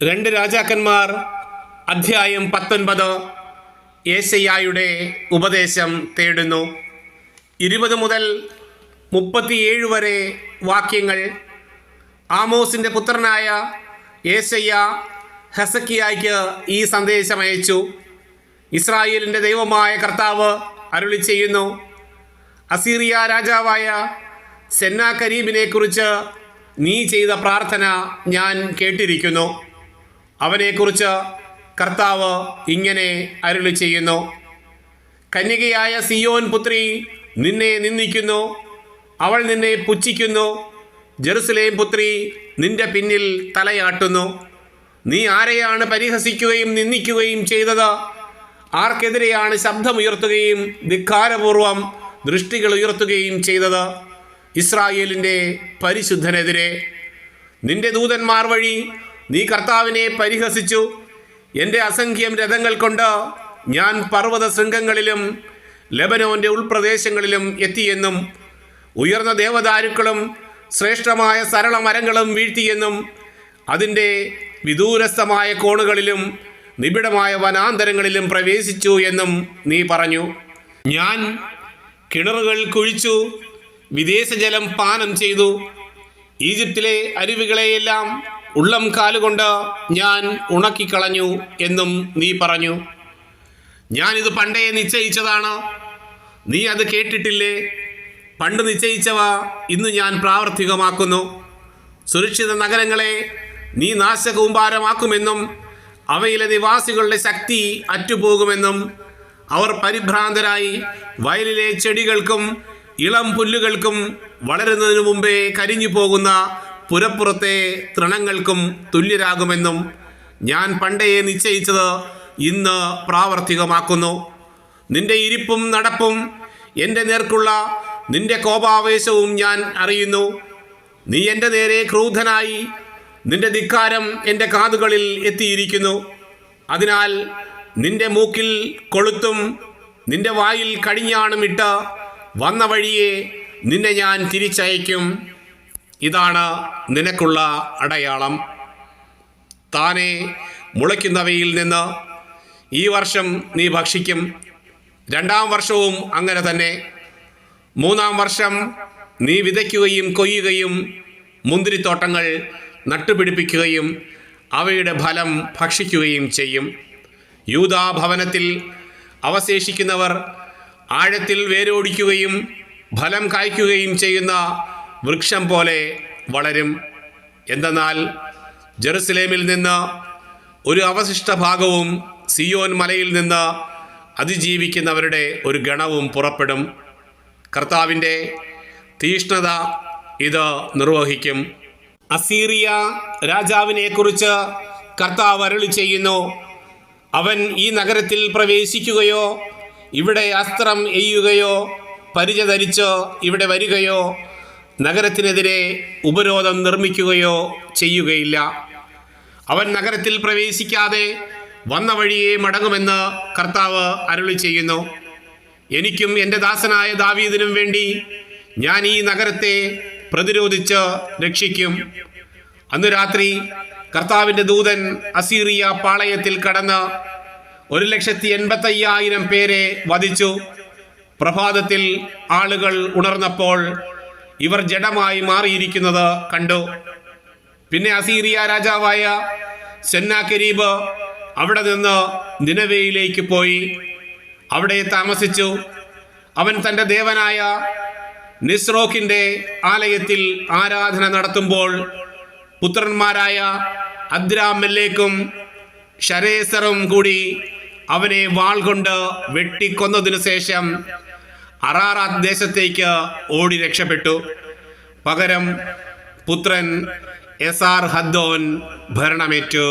രണ്ട് രാജാക്കന്മാർ അധ്യായം 19 യേശയ്യായുടെ ഉപദേശം തേടുന്നു. 20 മുതൽ 37 വരെ വാക്യങ്ങൾ. ആമോസിൻ്റെ പുത്രനായ യേശയ്യ ഹെസക്കിയായ്ക്ക് ഈ സന്ദേശം അയച്ചു. ഇസ്രായേലിൻ്റെ ദൈവമായ കർത്താവ് അരുളി ചെയ്യുന്നു, അസീറിയ രാജാവായ സെന്നാകരീബിനെ കുറിച്ച് നീ ചെയ്ത പ്രാർത്ഥന ഞാൻ കേട്ടിരിക്കുന്നു. അവനെക്കുറിച്ച് കർത്താവ് ഇങ്ങനെ അരുളി ചെയ്യുന്നു, കന്യകയായ സിയോൻ പുത്രി നിന്നെ നിന്ദിക്കുന്നു, അവൾ നിന്നെ പുച്ഛിക്കുന്നു. ജെറുസലേം പുത്രി നിന്റെ പിന്നിൽ തലയാട്ടുന്നു. നീ ആരെയാണ് പരിഹസിക്കുകയും നിന്ദിക്കുകയും ചെയ്തത്? ആർക്കെതിരെയാണ് ശബ്ദമുയർത്തുകയും ധിക്കാരപൂർവം ദൃഷ്ടികൾ ഉയർത്തുകയും ചെയ്തത്? ഇസ്രായേലിൻ്റെ പരിശുദ്ധനെതിരെ. നിന്റെ ദൂതന്മാർ വഴി നീ കർത്താവിനെ പരിഹസിച്ചു. എൻ്റെ അസംഖ്യം രഥങ്ങൾ കൊണ്ട് ഞാൻ പർവ്വത ശൃംഗങ്ങളിലും ലെബനോൻ്റെ ഉൾപ്രദേശങ്ങളിലും എത്തിയെന്നും ഉയർന്ന ദേവദാരുക്കളും ശ്രേഷ്ഠമായ സരള മരങ്ങളും വീഴ്ത്തിയെന്നും അതിൻ്റെ വിദൂരസ്ഥമായ കോണുകളിലും നിബിഡമായ വനാന്തരങ്ങളിലും പ്രവേശിച്ചു എന്നും നീ പറഞ്ഞു. ഞാൻ കിണറുകൾ കുഴിച്ചു, വിദേശജലം പാനം ചെയ്തു. ഈജിപ്തിലെ അരുവികളെയെല്ലാം ഉള്ളം കാലുകൊണ്ട് ഞാൻ ഉണക്കിക്കളഞ്ഞു എന്നും നീ പറഞ്ഞു. ഞാനിത് പണ്ടേ നിശ്ചയിച്ചതാണ്, നീ അത് കേട്ടിട്ടില്ലേ? പണ്ട് നിശ്ചയിച്ചവ ഇന്ന് ഞാൻ പ്രാവർത്തികമാക്കുന്നു. സുരക്ഷിത നഗരങ്ങളെ നീ നാശകൂമ്പാരമാക്കുമെന്നും അവയിലെ നിവാസികളുടെ ശക്തി അറ്റുപോകുമെന്നും അവർ പരിഭ്രാന്തരായി വയലിലെ ചെടികൾക്കും ഇളം പുല്ലുകൾക്കും വളരുന്നതിനു മുമ്പേ കരിഞ്ഞു പോകുന്ന പുരപ്പുറത്തെ തൃണങ്ങൾക്കും തുല്യരാകുമെന്നും ഞാൻ പണ്ടേ നിശ്ചയിച്ചത് ഇന്ന് പ്രാവർത്തികമാക്കുന്നു. നിന്റെ ഇരിപ്പും നടപ്പും എൻ്റെ നേർക്കുള്ള നിന്റെ കോപാവേശവും ഞാൻ അറിയുന്നു. നീ എൻ്റെ നേരെ ക്രൂധനായി, നിന്റെ ധിക്കാരം എൻ്റെ കാതുകളിൽ എത്തിയിരിക്കുന്നു. അതിനാൽ നിന്റെ മൂക്കിൽ കൊളുത്തും നിന്റെ വായിൽ കടിഞ്ഞാണും ഇട്ട് വന്ന വഴിയെ നിന്നെ ഞാൻ തിരിച്ചയക്കും. ഇതാണ് നിനക്കുള്ള അടയാളം. താനെ മുളയ്ക്കുന്നവയിൽ നിന്ന് ഈ വർഷം നീ ഭക്ഷിക്കും. 2-ാം വർഷവും അങ്ങനെ തന്നെ. 3-ാം വർഷം നീ വിതയ്ക്കുകയും കൊയ്യുകയും മുന്തിരിത്തോട്ടങ്ങൾ നട്ടുപിടിപ്പിക്കുകയും അവയുടെ ഫലം ഭക്ഷിക്കുകയും ചെയ്യും. യൂദാ ഭവനത്തിൽ അവശേഷിക്കുന്നവർ ആഴത്തിൽ വേരോടിക്കുകയും ഫലം കായ്ക്കുകയും ചെയ്യുന്ന വൃക്ഷം പോലെ വളരും. എന്തെന്നാൽ ജെറുസലേമിൽ നിന്ന് ഒരു അവശിഷ്ട ഭാഗവും സിയോൻ മലയിൽ നിന്ന് അതിജീവിക്കുന്നവരുടെ ഒരു ഗണവും പുറപ്പെടും. കർത്താവിൻ്റെ തീഷ്ണത ഇത് നിർവഹിക്കും. അസീറിയ രാജാവിനെ കുറിച്ച് കർത്താവ് അരുളി ചെയ്യുന്നു, അവൻ ഈ നഗരത്തിൽ പ്രവേശിക്കുകയോ ഇവിടെ അസ്ത്രം എയ്യുകയോ പരിച ധരിച്ച് ഇവിടെ വരികയോ നഗരത്തിനെതിരെ ഉപരോധം നിർമ്മിക്കുകയോ ചെയ്യുകയില്ല. അവൻ നഗരത്തിൽ പ്രവേശിക്കാതെ വന്ന വഴിയെ മടങ്ങുമെന്ന് കർത്താവ് അരുളി ചെയ്യുന്നു. എനിക്കും എൻ്റെ ദാസനായ ദാവീദിനും വേണ്ടി ഞാൻ ഈ നഗരത്തെ പ്രതിരോധിച്ച് രക്ഷിക്കും. അന്ന് രാത്രി കർത്താവിൻ്റെ ദൂതൻ അസീറിയ പാളയത്തിൽ കടന്ന് 1,85,000 പേരെ വധിച്ചു. പ്രഭാതത്തിൽ ആളുകൾ ഉണർന്നപ്പോൾ ഇവർ ജഡമായി മാറിയിരിക്കുന്നത് കണ്ടു. പിന്നെ അസീറിയ രാജാവായ സെന്നാകരീബ് അവിടെ നിന്ന് നിനവേയിലേക്ക് പോയി അവിടെ താമസിച്ചു. അവൻ തൻ്റെ ദേവനായ നിസ്രോക്കിൻ്റെ ആലയത്തിൽ ആരാധന നടത്തുമ്പോൾ പുത്രന്മാരായ അദ്രാമെല്ലേക്കും ശരേസറും കൂടി അവനെ വാൾ കൊണ്ട് വെട്ടിക്കൊന്നതിനു ശേഷം അറാറാത്ത് ദേശത്തേക്ക് ഓടി രക്ഷപ്പെട്ടു. പകരം പുത്രൻ എസാർ ഹദ്ദോൻ ഭരണമേറ്റു.